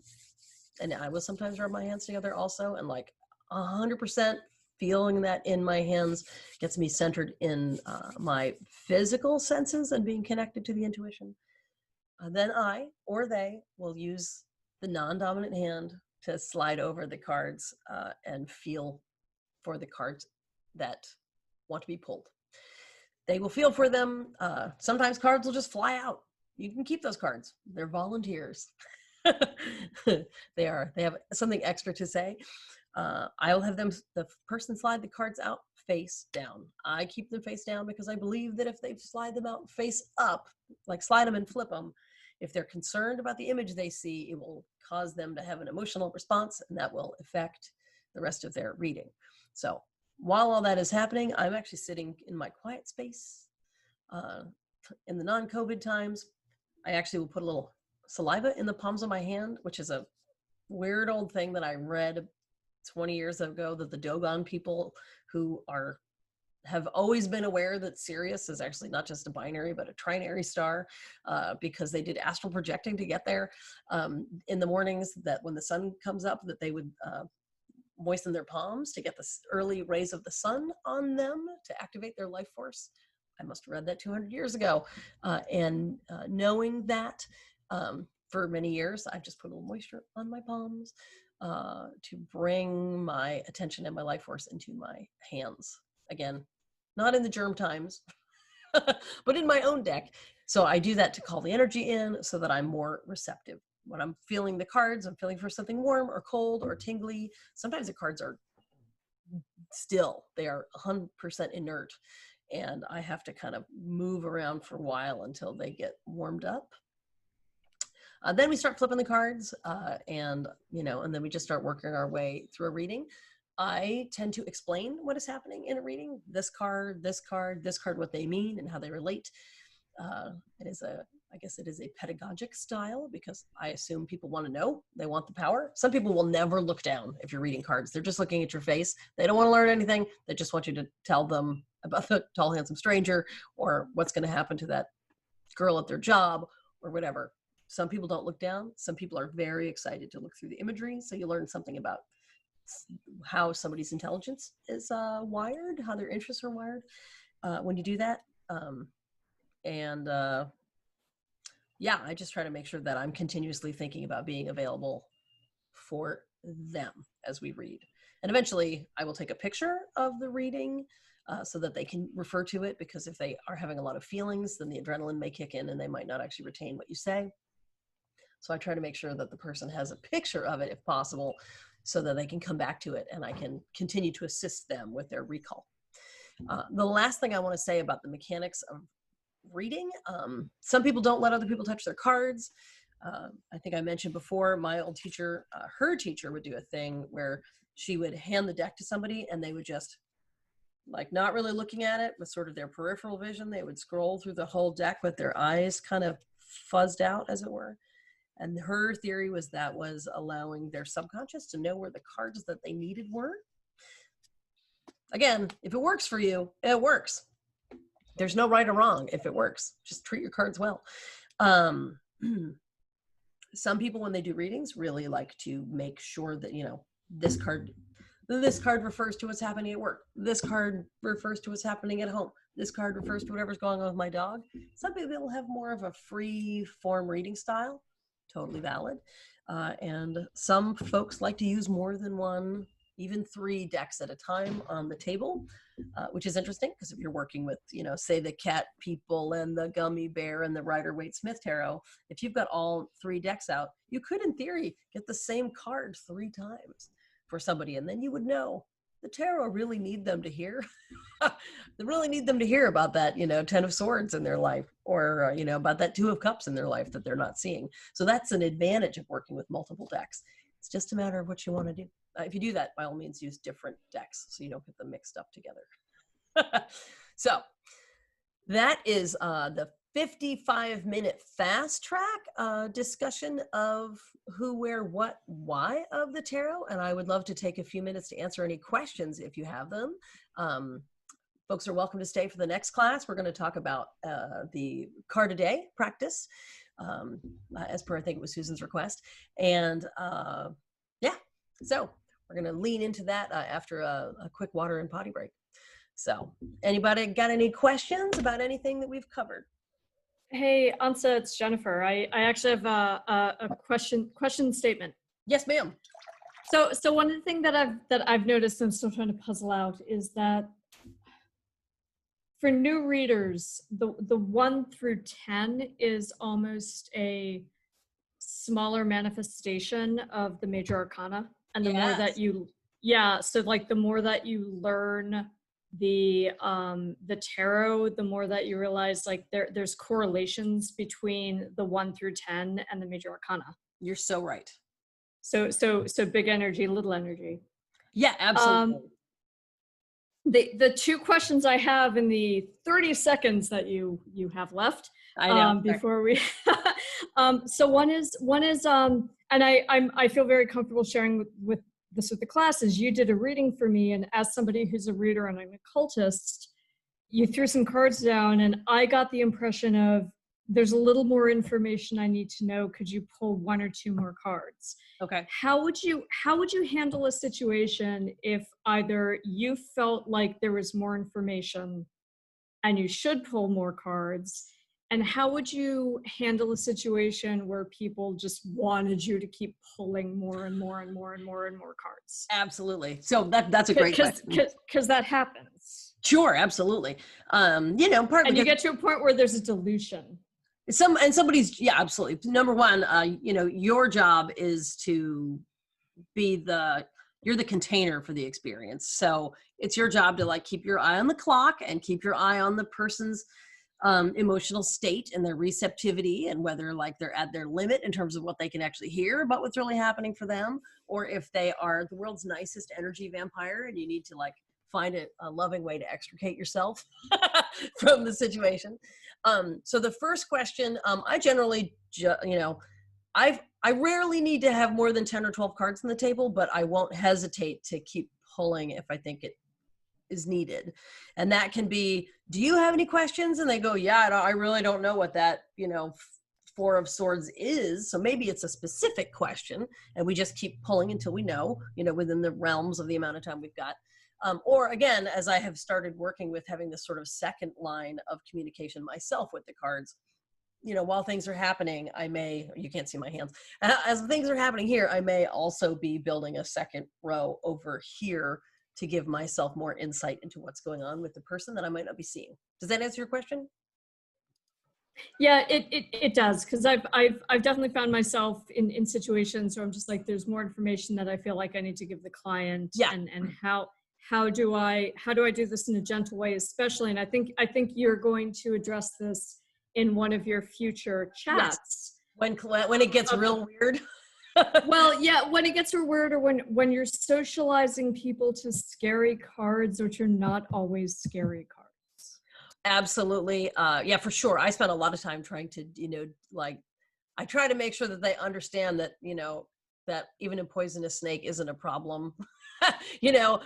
And I will sometimes rub my hands together also. And like 100% feeling that in my hands gets me centered in my physical senses and being connected to the intuition. Then I or they will use the non-dominant hand to slide over the cards and feel for the cards that want to be pulled. They will feel for them. Sometimes cards will just fly out. You can keep those cards. They're volunteers. They have something extra to say. I'll have the person slide the cards out face down. I keep them face down because I believe that if they slide them out face up, like slide them and flip them, if they're concerned about the image they see, it will cause them to have an emotional response, and that will affect the rest of their reading. So while all that is happening, I'm actually sitting in my quiet space. In the non-COVID times, I actually will put a little saliva in the palms of my hand, which is a weird old thing that I read 20 years ago, that the Dogon people who have always been aware that Sirius is actually not just a binary, but a trinary star, because they did astral projecting to get there in the mornings, that when the sun comes up, that they would moisten their palms to get the early rays of the sun on them to activate their life force. I must have read that 200 years ago. And knowing that for many years, I've just put a little moisture on my palms to bring my attention and my life force into my hands. Again, not in the germ times, but in my own deck. So I do that to call the energy in so that I'm more receptive. When I'm feeling the cards, I'm feeling for something warm or cold or tingly. Sometimes the cards are still, they are 100% inert. And I have to kind of move around for a while until they get warmed up. Then we start flipping the cards and then we just start working our way through a reading. I tend to explain what is happening in a reading. This card, this card, this card, what they mean and how they relate. I guess it is a pedagogic style because I assume people want to know. They want the power. Some people will never look down if you're reading cards. They're just looking at your face. They don't want to learn anything. They just want you to tell them about the tall, handsome stranger or what's going to happen to that girl at their job or whatever. Some people don't look down. Some people are very excited to look through the imagery. So you learn something about how somebody's intelligence is wired, how their interests are wired when you do that. I just try to make sure that I'm continuously thinking about being available for them as we read. And eventually I will take a picture of the reading so that they can refer to it, because if they are having a lot of feelings, then the adrenaline may kick in and they might not actually retain what you say. So I try to make sure that the person has a picture of it if possible, so that they can come back to it and I can continue to assist them with their recall. The last thing I want to say about the mechanics of reading, some people don't let other people touch their cards. I think I mentioned before, my old teacher, her teacher would do a thing where she would hand the deck to somebody and they would just, like, not really looking at it with sort of their peripheral vision, they would scroll through the whole deck with their eyes kind of fuzzed out, as it were. And her theory was that was allowing their subconscious to know where the cards that they needed were. Again, if it works for you, it works. There's no right or wrong if it works. Just treat your cards well. Some people, when they do readings, really like to make sure that, this card, This card refers to what's happening at work. This card refers to what's happening at home. This card refers to whatever's going on with my dog. Some people have more of a free form reading style, totally valid. And some folks like to use more than one, even 3 decks at a time on the table, which is interesting because if you're working with, say the cat people and the gummy bear and the Rider-Waite-Smith tarot, if you've got all 3 decks out, you could, in theory, get the same card 3 times for somebody, and then you would know the tarot really need them to hear. They really need them to hear about that, 10 of Swords in their life, or, about that 2 of Cups in their life that they're not seeing. So that's an advantage of working with multiple decks. It's just a matter of what you want to do. If you do that, by all means, use different decks so you don't get them mixed up together. So that is the 55-minute fast track discussion of who, where, what, why of the tarot. And I would love to take a few minutes to answer any questions if you have them. Folks are welcome to stay for the next class. We're going to talk about the card a day practice, as per I think it was Susan's request. And yeah, so we're going to lean into that after a quick water and potty break. So anybody got any questions about anything that we've covered? Hey, Onça, it's Jennifer. I actually have a question statement. Yes, ma'am. So one of the things that I've noticed and still trying to puzzle out is that for new readers, the 1 through 10 is almost a smaller manifestation of the major arcana, and the more that you, so like the more that you learn the tarot, the more that you realize like there's correlations between the 1 through 10 and the major arcana. You're so right. So big energy, little energy. Yeah, absolutely. The 2 questions I have in the 30 seconds that you have left, I know, before we so one is and I feel very comfortable sharing with this with the classes. You did a reading for me, and as somebody who's a reader and an occultist, you threw some cards down, and I got the impression of there's a little more information I need to know. Could you pull 1 or 2 more cards? Okay. How would you handle a situation if either you felt like there was more information and you should pull more cards, and how would you handle a situation where people just wanted you to keep pulling more and more and more and more and more cards? Absolutely. So that's a great question. Because that happens. Sure, absolutely. And you get to a point where there's a dilution. Somebody's, yeah, absolutely. Number one, your job is to be you're the container for the experience. So it's your job to like keep your eye on the clock and keep your eye on the person's emotional state and their receptivity, and whether like they're at their limit in terms of what they can actually hear about what's really happening for them, or if they are the world's nicest energy vampire and you need to like find a loving way to extricate yourself from the situation. So the first question, I generally, I rarely need to have more than 10 or 12 cards on the table, but I won't hesitate to keep pulling if I think it is needed. And that can be, do you have any questions? And they go, yeah, I really don't know what that, 4 of Swords is. So maybe it's a specific question and we just keep pulling until we know, within the realms of the amount of time we've got. Or again, as I have started working with having this sort of second line of communication myself with the cards, while things are happening, you can't see my hands, as things are happening here, I may also be building a second row over here to give myself more insight into what's going on with the person that I might not be seeing. Does that answer your question? Yeah, it does, because I've definitely found myself in situations where I'm just like, there's more information that I feel like I need to give the client. Yeah. And how do I do this in a gentle way, especially, and I think you're going to address this in one of your future chats. Yes. When it gets real weird. Well, yeah, when it gets real weird, or when you're socializing people to scary cards, which are not always scary cards. Absolutely. Yeah, for sure. I spent a lot of time trying to, I try to make sure that they understand that, that even a poisonous snake isn't a problem,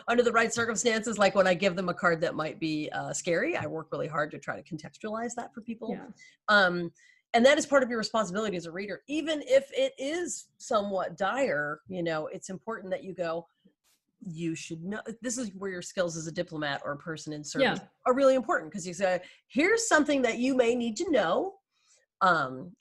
under the right circumstances. Like when I give them a card that might be scary, I work really hard to try to contextualize that for people. Yeah. And that is part of your responsibility as a reader. Even if it is somewhat dire, it's important that you go, you should know. This is where your skills as a diplomat or a person in Yeah. service are really important, because you say, here's something that you may need to know.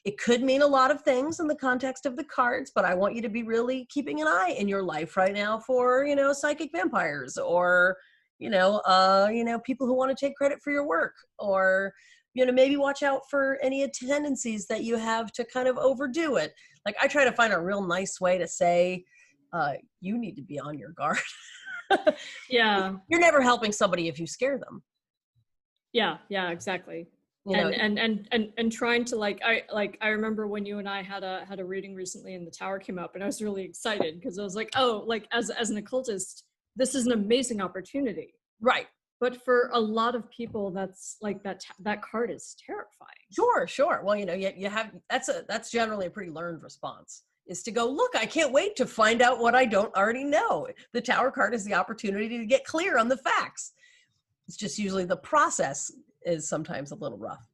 It could mean a lot of things in the context of the cards, but I want you to be really keeping an eye in your life right now for, psychic vampires, or, people who want to take credit for your work, or, maybe watch out for any tendencies that you have to kind of overdo it. Like, I try to find a real nice way to say, you need to be on your guard. Yeah. You're never helping somebody if you scare them. Yeah, exactly. You know, And trying to I remember when you and I had a reading recently and the tower came up, and I was really excited because I was like, oh, like as an occultist, this is an amazing opportunity. right. But for a lot of people, that's like that card is terrifying. Sure. Well, you have, that's generally a pretty learned response, is to go, look, I can't wait to find out what I don't already know. The tower card is the opportunity to get clear on the facts. It's just usually the process is sometimes a little rough.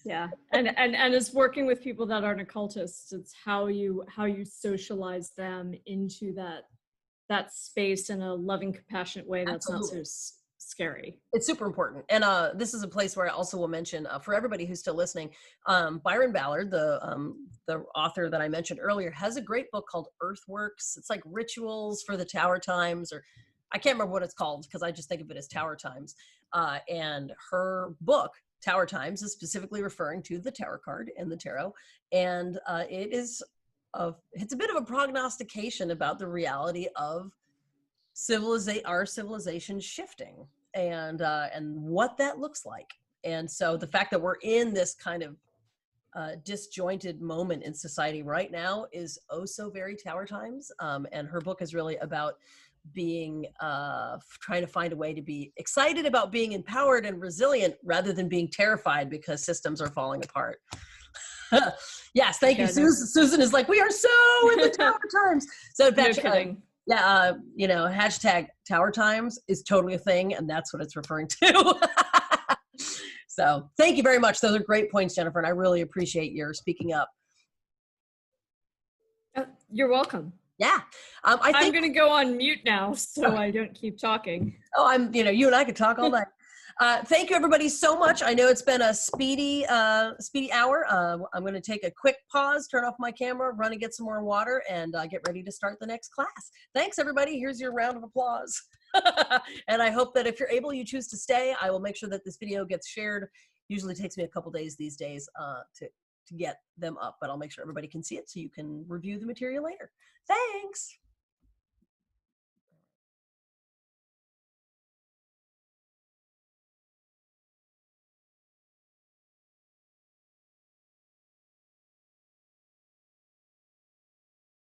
Yeah. And as working with people that aren't occultists, it's how you socialize them into that space in a loving, compassionate way that's Absolutely. not so scary. It's super important. And this is a place where I also will mention, for everybody who's still listening, Byron Ballard, the author that I mentioned earlier, has a great book called Earthworks. It's like rituals for the Tower Times, or I can't remember what it's called because I just think of it as Tower Times. And her book, Tower Times, is specifically referring to the tarot card and the tarot. And it's a bit of a prognostication about the reality of our civilization shifting, and what that looks like. And so the fact that we're in this kind of disjointed moment in society right now is oh so very Tower Times. And her book is really about being trying to find a way to be excited about being empowered and resilient rather than being terrified because systems are falling apart. Yes, thank you. Susan is like, we are so in the Tower Times. So no kidding. Yeah, hashtag Tower Times is totally a thing, and that's what it's referring to. So thank you very much. Those are great points, Jennifer, and I really appreciate your speaking up. You're welcome. Yeah. I'm going to go on mute now so I don't keep talking. Oh, you and I could talk all night. Thank you, everybody, so much. I know it's been a speedy hour. I'm going to take a quick pause, turn off my camera, run and get some more water, and get ready to start the next class. Thanks, everybody. Here's your round of applause. And I hope that if you're able, you choose to stay. I will make sure that this video gets shared. Usually takes me a couple days these days to get them up, but I'll make sure everybody can see it so you can review the material later. Thanks.